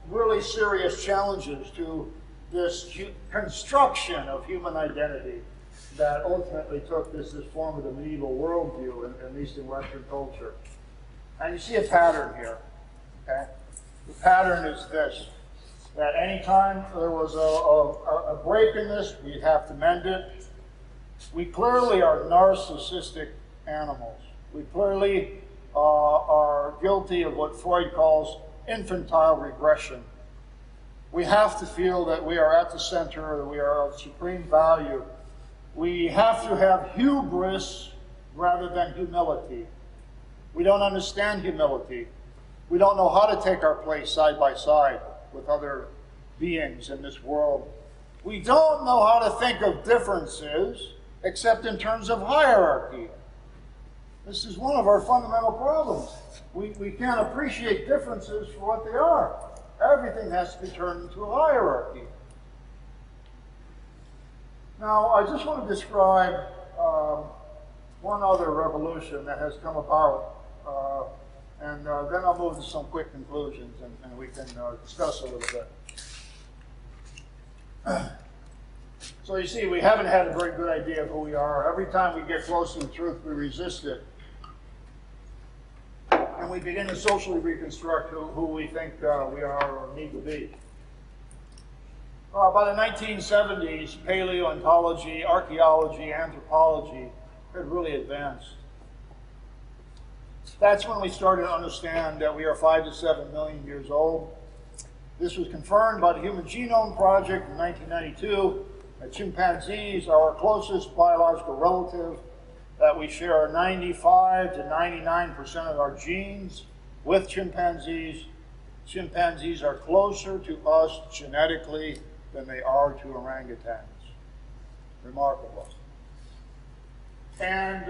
really serious challenges to this construction of human identity that ultimately took this form of the medieval worldview, at least in Western culture. And you see a pattern here. Okay? The pattern is this, that anytime there was a break in this, we'd have to mend it. We clearly are narcissistic animals. We clearly are guilty of what Freud calls infantile regression. We have to feel that we are at the center, that we are of supreme value. We have to have hubris rather than humility. We don't understand humility. We don't know how to take our place side by side with other beings in this world. We don't know how to think of differences except in terms of hierarchy. This is one of our fundamental problems. We can't appreciate differences for what they are. Everything has to be turned into a hierarchy. Now, I just want to describe one other revolution that has come about, and then I'll move to some quick conclusions, and we can discuss a little bit. So you see, we haven't had a very good idea of who we are. Every time we get close to the truth, we resist it. And we begin to socially reconstruct who we think we are or need to be. By the 1970s, paleontology, archaeology, anthropology had really advanced. That's when we started to understand that we are 5 to 7 million years old. This was confirmed by the Human Genome Project in 1992. That chimpanzees are our closest biological relative, that we share 95 to 99% of our genes with chimpanzees. Chimpanzees are closer to us genetically than they are to orangutans. Remarkable. And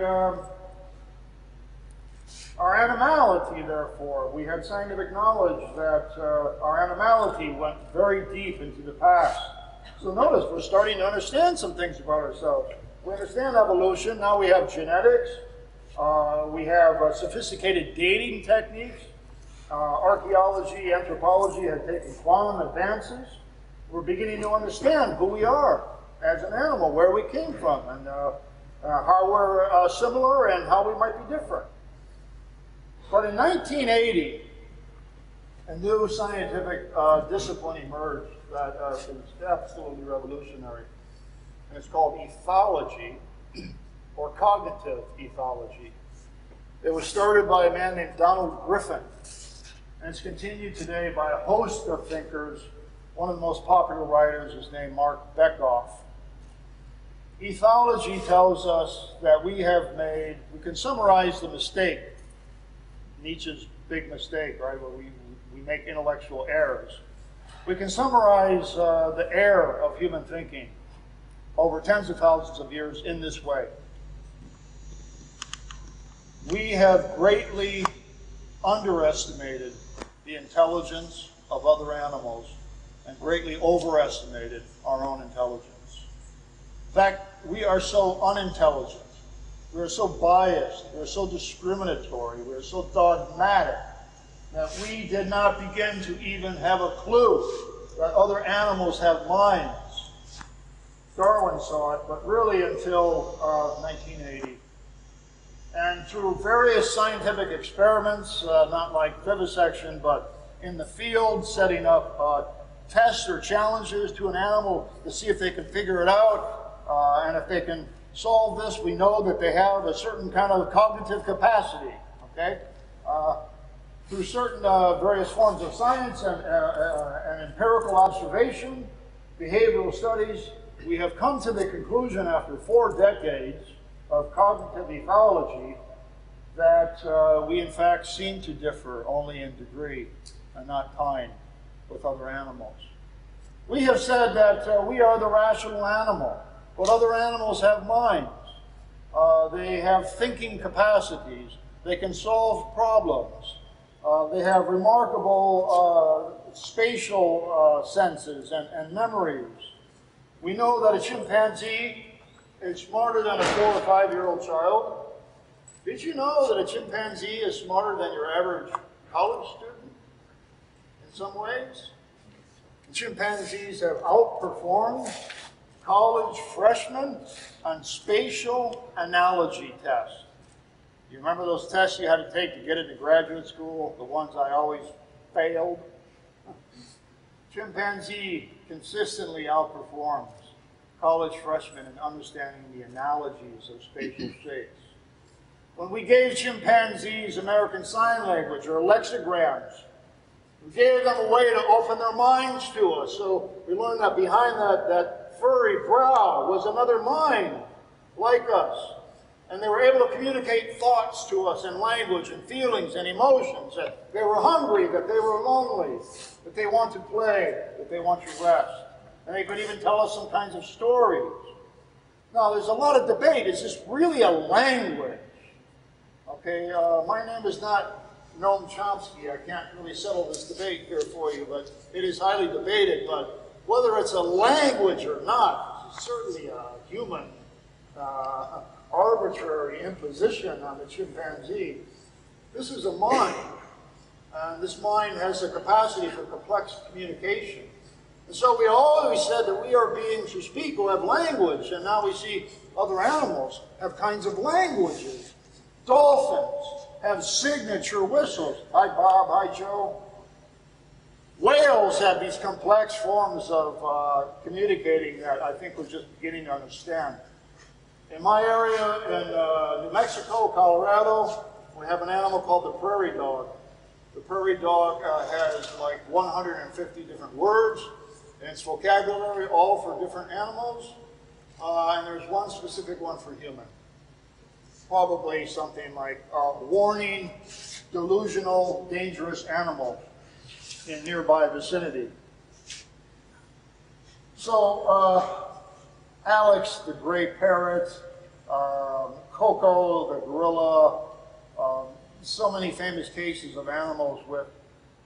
our animality, therefore, we had scientific knowledge that our animality went very deep into the past. So notice, we're starting to understand some things about ourselves. We understand evolution. Now we have genetics. We have sophisticated dating techniques. Archaeology, anthropology have taken quantum advances. We're beginning to understand who we are as an animal, where we came from, and how we're similar and how we might be different. But in 1980, a new scientific discipline emerged that is absolutely revolutionary. And it's called ethology, or cognitive ethology. It was started by a man named Donald Griffin, and it's continued today by a host of thinkers. One of the most popular writers is named Mark Bekoff. ethology tells us that we can summarize the mistake, Nietzsche's big mistake, right, where we make intellectual errors. We can summarize the error of human thinking over tens of thousands of years in this way. We have greatly underestimated the intelligence of other animals and greatly overestimated our own intelligence. In fact, we are so unintelligent, we are so biased, we are so discriminatory, we are so dogmatic that we did not begin to even have a clue that other animals have minds. Darwin saw it, but really until 1980. And through various scientific experiments, not like vivisection, but in the field, setting up tests or challenges to an animal to see if they can figure it out. And if they can solve this, we know that they have a certain kind of cognitive capacity. Okay? Through certain various forms of science and empirical observation, behavioral studies, we have come to the conclusion after 4 decades of cognitive ethology that we in fact seem to differ only in degree and not kind with other animals. We have said that we are the rational animal, but other animals have minds. They have thinking capacities. They can solve problems. They have remarkable spatial senses and memories. We know that a chimpanzee is smarter than a 4 or 5-year-old child. Did you know that a chimpanzee is smarter than your average college student in some ways? Chimpanzees have outperformed college freshmen on spatial analogy tests. You remember those tests you had to take to get into graduate school, the ones I always failed? Chimpanzee consistently outperforms college freshmen in understanding the analogies of spatial shapes. When we gave chimpanzees American Sign Language or lexicograms, we gave them a way to open their minds to us. So we learned that behind that furry brow was another mind like us. And they were able to communicate thoughts to us in language and feelings and emotions, that they were hungry, that they were lonely, that they want to play, that they want to rest. And they could even tell us some kinds of stories. Now, there's a lot of debate. Is this really a language? Okay, my name is not Noam Chomsky. I can't really settle this debate here for you, but it is highly debated. But whether it's a language or not, it's certainly a human arbitrary imposition on the chimpanzee. This is a mind, and this mind has the capacity for complex communication. And so we always said that we are beings who speak, who have language, and now we see other animals have kinds of languages. Dolphins have signature whistles. Hi, Bob. Hi, Joe. Whales have these complex forms of communicating that I think we're just beginning to understand. In my area in New Mexico, Colorado, we have an animal called the prairie dog. The prairie dog has like 150 different words in its vocabulary, all for different animals. And there's one specific one for human. Probably something like warning, delusional, dangerous animal in nearby vicinity. So, Alex, the gray parrot, Coco, the gorilla, so many famous cases of animals with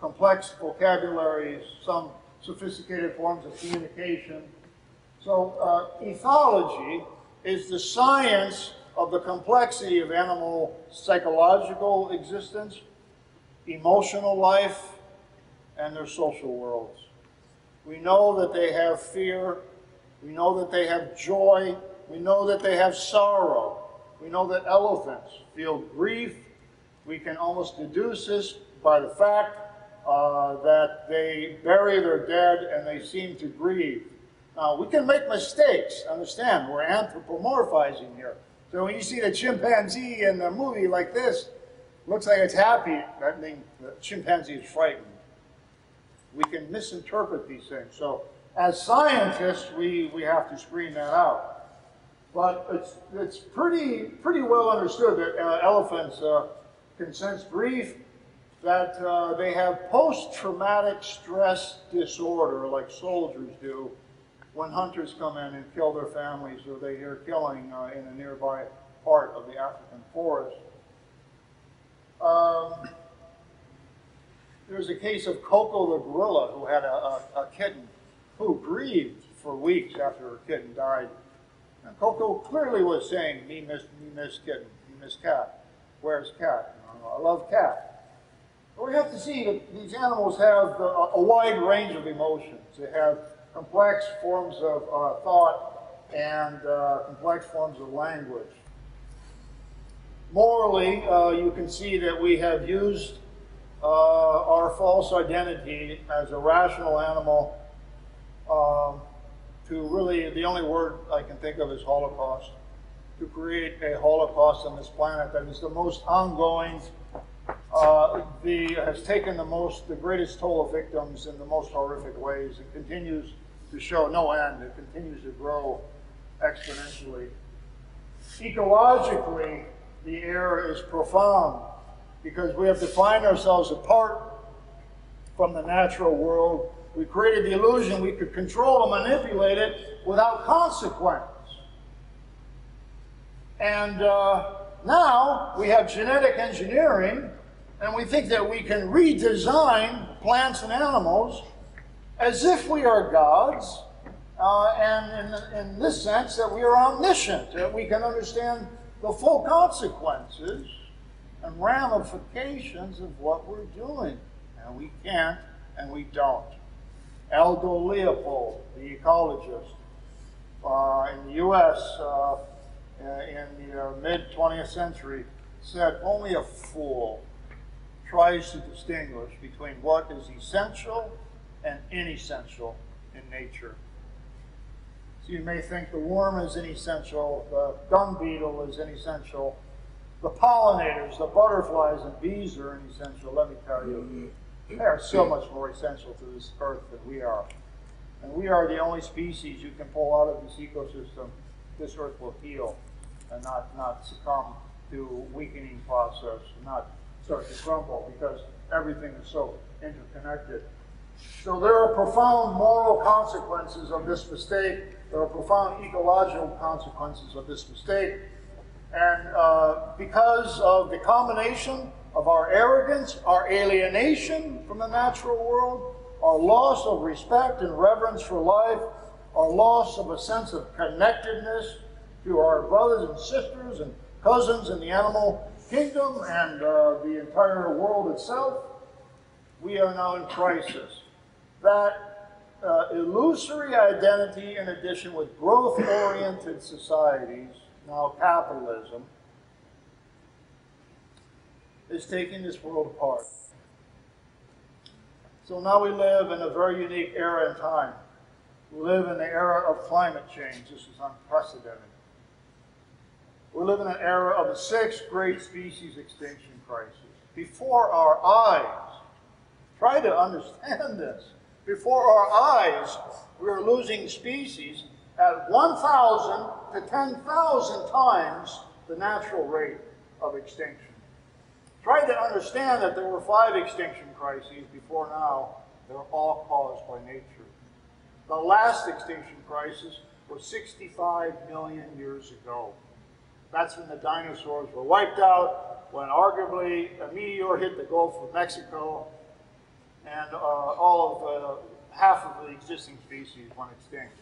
complex vocabularies, some sophisticated forms of communication. So, ethology is the science of the complexity of animal psychological existence, emotional life, and their social worlds. We know that they have fear. We know that they have joy. We know that they have sorrow. We know that elephants feel grief. We can almost deduce this by the fact that they bury their dead and they seem to grieve. Now, we can make mistakes. Understand, we're anthropomorphizing here. So when you see the chimpanzee in a movie like this, looks like it's happy, that means the chimpanzee is frightened. We can misinterpret these things. So as scientists, we have to screen that out. But it's pretty well understood that elephants can sense grief, that they have post-traumatic stress disorder like soldiers do when hunters come in and kill their families or they hear killing in a nearby part of the African forest. There's a case of Coco the gorilla who had a kitten who grieved for weeks after her kitten died. And Coco clearly was saying, me miss kitten, me miss cat. Where's cat? I love cat. But we have to see that these animals have a wide range of emotions. They have complex forms of thought and complex forms of language. Morally, you can see that we have used our false identity as a rational animal to really, the only word I can think of is Holocaust, to create a Holocaust on this planet that is the most ongoing, has taken the greatest toll of victims in the most horrific ways. It continues to show no end. It continues to grow exponentially. Ecologically, the error is profound because we have defined ourselves apart from the natural world. We created the illusion we could control and manipulate it without consequence. And now we have genetic engineering, and we think that we can redesign plants and animals as if we are gods, and in this sense that we are omniscient, that we can understand the full consequences and ramifications of what we're doing. And we can't, and we don't. Aldo Leopold, the ecologist, in the U.S. In the mid-20th century, said only a fool tries to distinguish between what is essential and inessential in nature. So you may think the worm is inessential, the dung beetle is inessential, the pollinators, the butterflies and bees are inessential. Let me tell you, they are so much more essential to this earth than we are. And we are the only species you can pull out of this ecosystem. This earth will heal and not succumb to weakening process, and not start to crumble because everything is so interconnected. So there are profound moral consequences of this mistake. There are profound ecological consequences of this mistake. And because of the combination of our arrogance, our alienation from the natural world, our loss of respect and reverence for life, our loss of a sense of connectedness to our brothers and sisters and cousins in the animal kingdom and the entire world itself, we are now in crisis. That illusory identity, in addition with growth-oriented societies, now capitalism, is taking this world apart. So now we live in a very unique era in time. We live in the era of climate change. This is unprecedented. We live in an era of the sixth great species extinction crisis. Before our eyes, try to understand this. Before our eyes, we are losing species at 1,000 to 10,000 times the natural rate of extinction. Try to understand that there were 5 extinction crises before now. They're all caused by nature. The last extinction crisis was 65 million years ago. That's when the dinosaurs were wiped out, when arguably a meteor hit the Gulf of Mexico, and half of the existing species went extinct.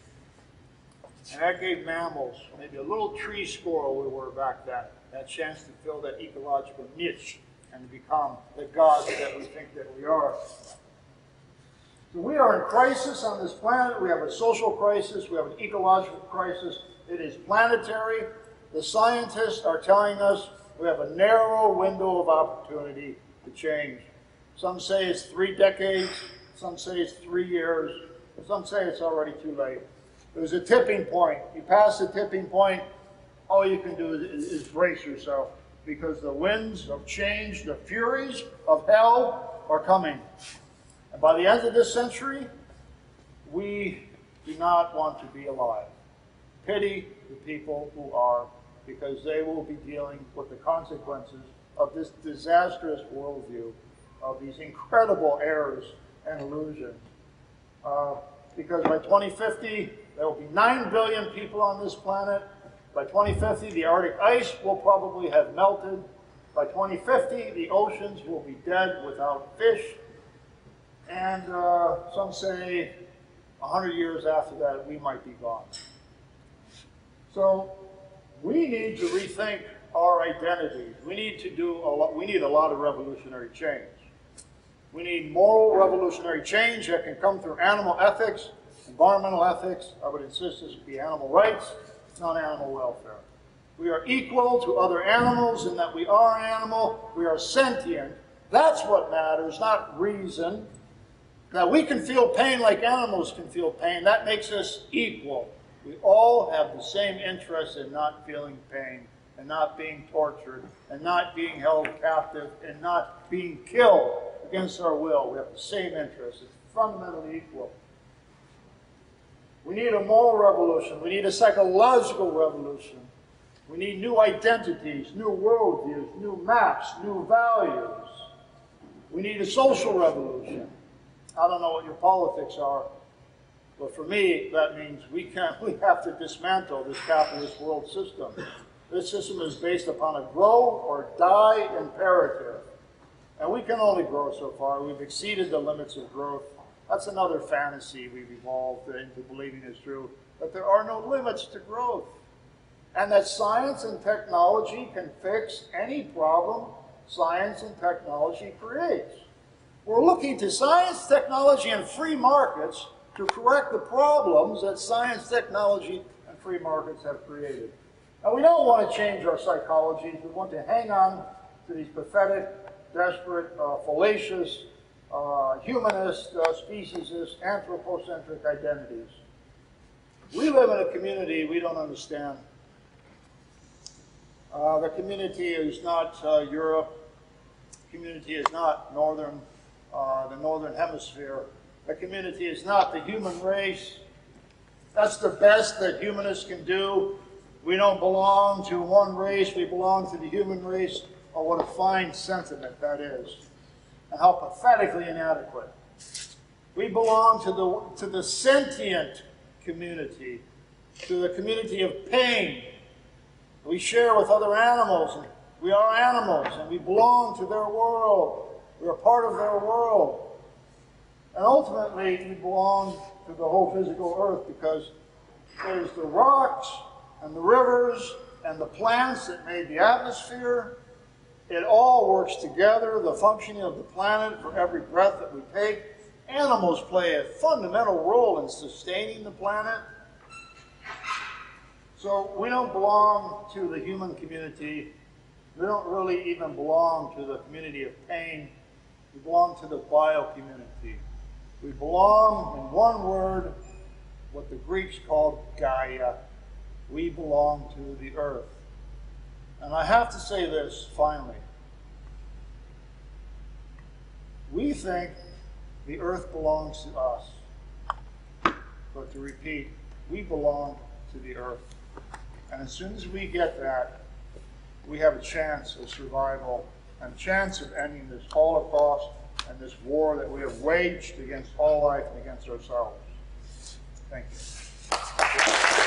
And that gave mammals, maybe a little tree squirrel we were back then, that chance to fill that ecological niche and to become the gods that we think that we are. So we are in crisis on this planet. We have a social crisis. We have an ecological crisis. It is planetary. The scientists are telling us we have a narrow window of opportunity to change. Some say it's 3 decades. Some say it's 3 years. Some say it's already too late. There's a tipping point. You pass the tipping point, all you can do is brace yourself, because the winds of change, the furies of hell are coming. And by the end of this century, we do not want to be alive. Pity the people who are, because they will be dealing with the consequences of this disastrous worldview, of these incredible errors and illusions. Because by 2050, there will be 9 billion people on this planet. By 2050, the Arctic ice will probably have melted. By 2050, the oceans will be dead without fish. And some say 100 years after that, we might be gone. So we need to rethink our identities. We need to do a lot. We need a lot of revolutionary change. We need moral revolutionary change that can come through animal ethics, environmental ethics. I would insist this would be animal rights, not animal welfare. We are equal to other animals in that we are an animal. We are sentient. That's what matters, not reason. That we can feel pain like animals can feel pain. That makes us equal. We all have the same interest in not feeling pain, and not being tortured, and not being held captive, and not being killed against our will. We have the same interest. It's fundamentally equal. We need a moral revolution. We need a psychological revolution. We need new identities, new worldviews, new maps, new values. We need a social revolution. I don't know what your politics are, but for me, that means we have to dismantle this capitalist world system. This system is based upon a grow or die imperative. And we can only grow so far. We've exceeded the limits of growth. That's another fantasy we've evolved into believing is true, that there are no limits to growth. And that science and technology can fix any problem science and technology creates. We're looking to science, technology, and free markets to correct the problems that science, technology, and free markets have created. Now, we don't want to change our psychology. We want to hang on to these pathetic, desperate, fallacious, humanist, speciesist, anthropocentric identities. We live in a community we don't understand. The community is not Europe. The community is not the Northern Hemisphere. The community is not the human race. That's the best that humanists can do. We don't belong to one race. We belong to the human race. Oh, what a fine sentiment that is. And how pathetically inadequate. We belong to the sentient community, to the community of pain. We share with other animals. We are animals, and we belong to their world. We are part of their world. And ultimately, we belong to the whole physical earth because there's the rocks and the rivers and the plants that made the atmosphere. It all works together, the functioning of the planet for every breath that we take. Animals play a fundamental role in sustaining the planet. So we don't belong to the human community. We don't really even belong to the community of pain. We belong to the bio-community. We belong, in one word, what the Greeks called Gaia. We belong to the earth. And I have to say this, finally. We think the earth belongs to us. But to repeat, we belong to the earth. And as soon as we get that, we have a chance of survival and a chance of ending this Holocaust and this war that we have waged against all life and against ourselves. Thank you.